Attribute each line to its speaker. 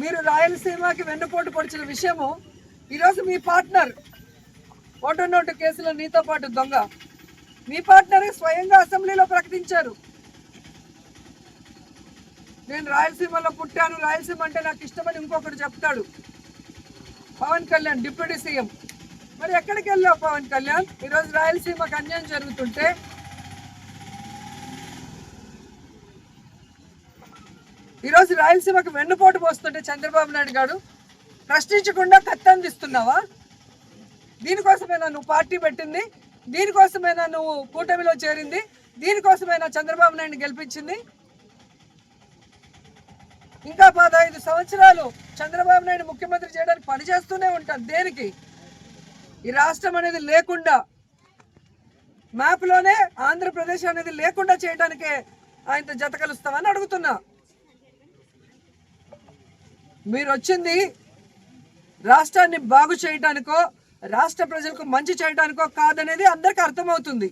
Speaker 1: మీరు రాయలసీమకి వెన్నుపోటు పొడిచిన విషయము ఈరోజు మీ పార్ట్నర్ ఓటు నోటు కేసులో నీతో పాటు దొంగ మీ పార్ట్నరే స్వయంగా అసెంబ్లీలో ప్రకటించారు. నేను రాయలసీమలో పుట్టాను, రాయలసీమ అంటే నాకు ఇష్టమని ఇంకొకటి చెప్తాడు. Pawan Kalyan deputy CM. మరి ఎక్కడికి వెళ్ళావు పవన్ కళ్యాణ్? ఈరోజు రాయలసీమకు అన్యాయం జరుగుతుంటే, ఈరోజు రాయలసీమకు వెన్నుపోటు పోస్తుంటే చంద్రబాబు నాయుడు గారు ప్రశ్నించకుండా కత్తందిస్తున్నావా? దీనికోసమేనా నువ్వు పార్టీ పెట్టింది? దీనికోసమేనా నువ్వు కూటమిలో చేరింది? దీనికోసమేనా చంద్రబాబు నాయుడిని గెలిపించింది? ఇంకా 15 సంవత్సరాలు చంద్రబాబు నాయుడు ముఖ్యమంత్రి చేయడానికి పనిచేస్తూనే ఉంటారు. దేనికి? ఈ రాష్ట్రం అనేది లేకుండా, మ్యాప్లోనే ఆంధ్రప్రదేశ్ అనేది లేకుండా చేయడానికే ఆయనతో జత కలుస్తామని అడుగుతున్నా. మీరు వచ్చింది రాష్ట్రాన్ని బాగు చేయడానికో, రాష్ట్ర ప్రజలకు మంచి చేయడానికో కాదనేది అందరికీ అర్థమవుతుంది.